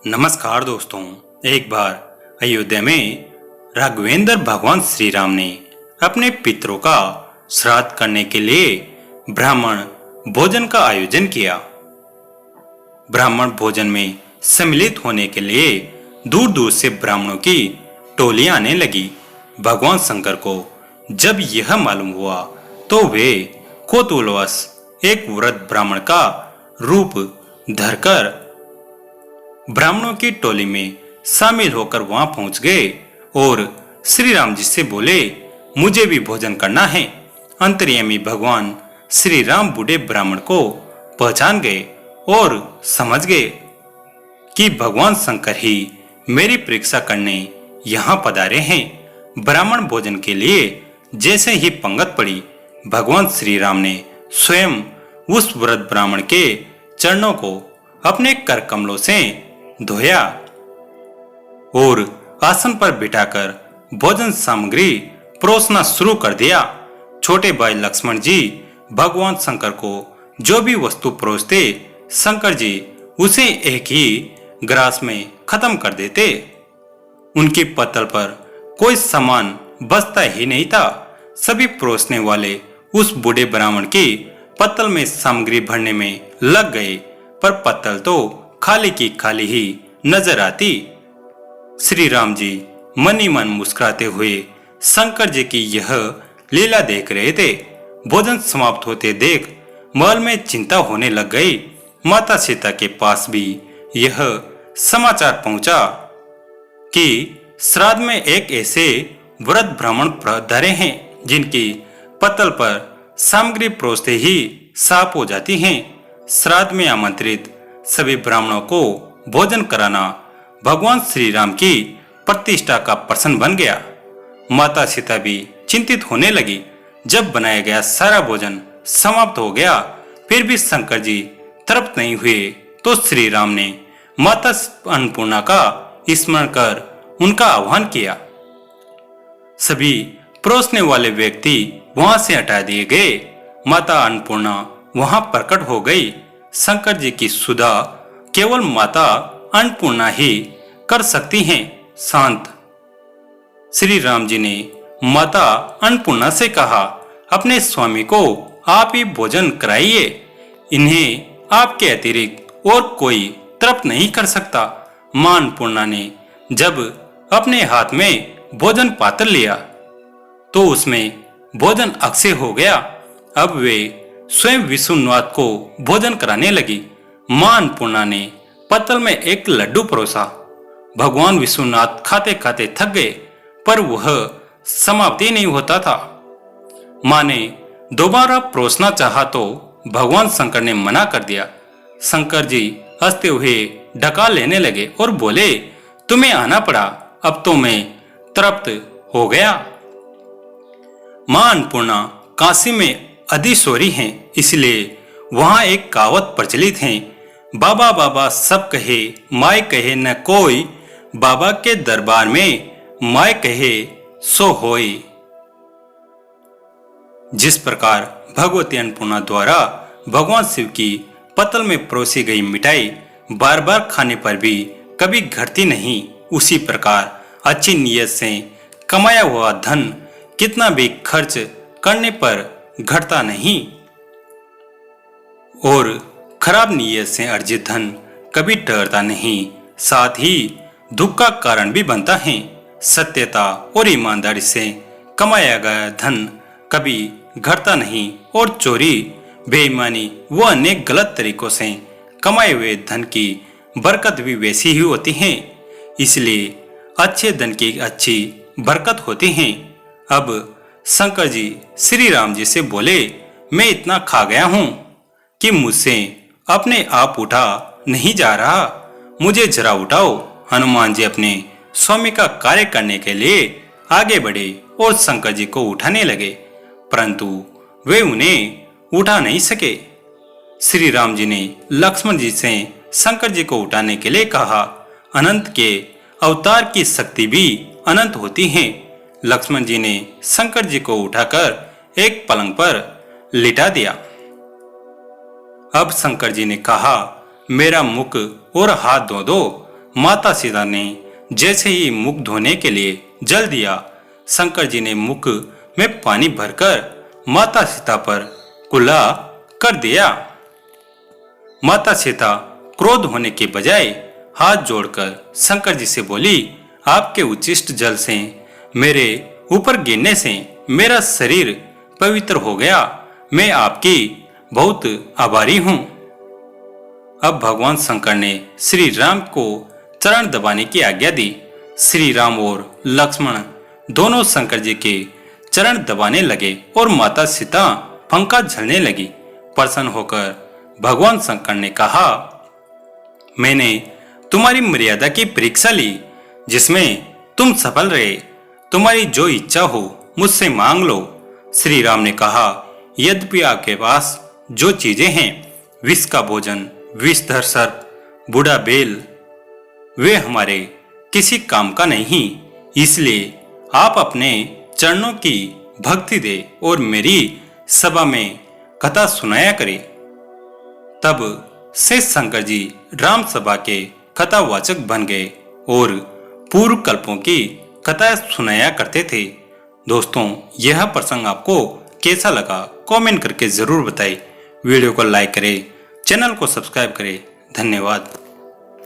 नमस्कार दोस्तों। एक बार अयोध्या में राघवेंद्र भगवान श्री राम ने अपने पितरों का श्राद्ध करने के लिए ब्राह्मण भोजन का आयोजन किया। ब्राह्मण भोजन में सम्मिलित होने के लिए दूर दूर से ब्राह्मणों की टोलियां आने लगी। भगवान शंकर को जब यह मालूम हुआ तो वे कौतूहलवश एक वृद्ध ब्राह्मण का रूप धरकर ब्राह्मणों की टोली में शामिल होकर वहां पहुंच गए और श्री राम जी से बोले, मुझे भी भोजन करना है। अंतर्यामी भगवान श्री राम बूढ़े ब्राह्मण को पहचान गए और समझ गए कि भगवान शंकर ही मेरी परीक्षा करने यहाँ पधारे हैं। ब्राह्मण भोजन के लिए जैसे ही पंगत पड़ी, भगवान श्री राम ने स्वयं उस वृद्ध ब्राह्मण के चरणों को अपने कर कमलों से धोया और आसन पर बिठाकर भोजन सामग्री परोसना शुरू कर दिया। छोटे भाई लक्ष्मण जी भगवान शंकर को जो भी वस्तु परोसते, शंकर जी उसे एक ही ग्रास में खत्म कर देते। उनकी पत्तल पर कोई सामान बचता ही नहीं था। सभी परोसने वाले उस बूढ़े ब्राह्मण की पत्तल में सामग्री भरने में लग गए, पर पत्तल तो खाली की खाली ही नजर आती। श्री राम जी मन ही मन मुस्कुराते हुए शंकर जी की यह लीला देख रहे थे। भोजन समाप्त होते देख महल में चिंता होने लग गई। माता सीता के पास भी यह समाचार पहुंचा कि श्राद्ध में एक ऐसे वृद्ध ब्राह्मण पधारे हैं जिनकी पत्तल पर सामग्री परोसते ही साफ हो जाती हैं। श्राद्ध में आमंत्रित सभी ब्राह्मणों को भोजन कराना भगवान श्री राम की प्रतिष्ठा का प्रश्न बन गया। माता सीता भी चिंतित होने लगी। जब बनाया गया सारा भोजन समाप्त हो गया, फिर भी शंकर जी तृप्त नहीं हुए, तो श्री राम ने माता अन्नपूर्णा का स्मरण कर उनका आह्वान किया। सभी परोसने वाले व्यक्ति वहां से हटा दिए गए। माता अन्नपूर्णा वहां प्रकट हो गई। शंकर जी की सुधा केवल माता अन्नपूर्णा ही कर सकती हैं। शांत श्री राम जी ने माता अन्नपूर्णा से कहा, अपने स्वामी को आप ही भोजन कराइए। इन्हें आपके अतिरिक्त और कोई तृप्त नहीं कर सकता। मां अन्नपूर्णा ने जब अपने हाथ में भोजन पात्र लिया तो उसमें भोजन अक्षय हो गया। अब वे स्वयं विष्णुनाथ को भोजन कराने लगी। मां अन्नपूर्णा ने पत्तल में एक लड्डू परोसा। भगवान विष्णुनाथ खाते खाते थक गए, पर वह समाप्ति नहीं होता था। मां ने दोबारा परोसना चाहा तो भगवान शंकर ने मना कर दिया। शंकर जी हंसते हुए ढका लेने लगे और बोले, तुम्हें आना पड़ा, अब तो मैं तृप्त हो गया। मां अन्नपूर्णा काशी में अधीश्वरी हैं, इसलिए वहां एक कहावत प्रचलित है, बाबा बाबा सब कहे माय कहे न कोई, बाबा के दरबार में माय कहे सो होई। जिस प्रकार भगवती अन्नपूर्णा द्वारा भगवान शिव की पत्तल में परोसी गई मिठाई बार बार खाने पर भी कभी घटती नहीं, उसी प्रकार अच्छी नीयत से कमाया हुआ धन कितना भी खर्च करने पर घटता नहीं और खराब नीयत से अर्जित धन कभी ठहरता नहीं, साथ ही दुख का कारण भी बनता है। सत्यता और ईमानदारी से कमाया गया धन कभी घटता नहीं और चोरी, बेईमानी व अन्य गलत तरीकों से कमाए हुए धन की बरकत भी वैसी ही होती है। इसलिए अच्छे धन की अच्छी बरकत होती है। अब शंकर जी श्री राम जी से बोले, मैं इतना खा गया हूं कि मुझसे अपने आप उठा नहीं जा रहा, मुझे जरा उठाओ। हनुमान जी अपने स्वामी का कार्य करने के लिए आगे बढ़े और शंकर जी को उठाने लगे, परंतु वे उन्हें उठा नहीं सके। श्री राम जी ने लक्ष्मण जी से शंकर जी को उठाने के लिए कहा। अनंत के अवतार की शक्ति भी अनंत होती है। लक्ष्मण जी ने शंकर जी को उठाकर एक पलंग पर लिटा दिया। अब शंकर जी ने कहा, मेरा मुख और हाथ धो दो। माता सीता ने जैसे ही मुख धोने के लिए जल दिया, शंकर जी ने मुख में पानी भरकर माता सीता पर कुल्ला कर दिया। माता सीता क्रोध होने के बजाय हाथ जोड़कर शंकर जी से बोली, आपके उच्छिष्ट जल से मेरे ऊपर गिरने से मेरा शरीर पवित्र हो गया। मैं आपकी बहुत आभारी हूं। अब भगवान शंकर ने श्री राम को चरण दबाने की आज्ञा दी। श्री राम और लक्ष्मण दोनों शंकर जी के चरण दबाने लगे और माता सीता पंखा झलने लगी। प्रसन्न होकर भगवान शंकर ने कहा, मैंने तुम्हारी मर्यादा की परीक्षा ली, जिसमें तुम सफल रहे। तुम्हारी जो इच्छा हो मुझसे मांग लो। श्री राम ने कहा, यद्यपि आपके पास जो चीजें हैं, विष का भोजन, विषधर सर्प, बूढ़ा बेल, वे हमारे किसी काम का नहीं, इसलिए आप अपने चरणों की भक्ति दे और मेरी सभा में कथा सुनाया करे। तब से शंकर जी राम सभा के कथावाचक बन गए और पूर्व कल्पों की कथा सुनाया करते थे। दोस्तों, यह प्रसंग आपको कैसा लगा कमेंट करके जरूर बताएं। वीडियो को लाइक करें, चैनल को सब्सक्राइब करें। धन्यवाद।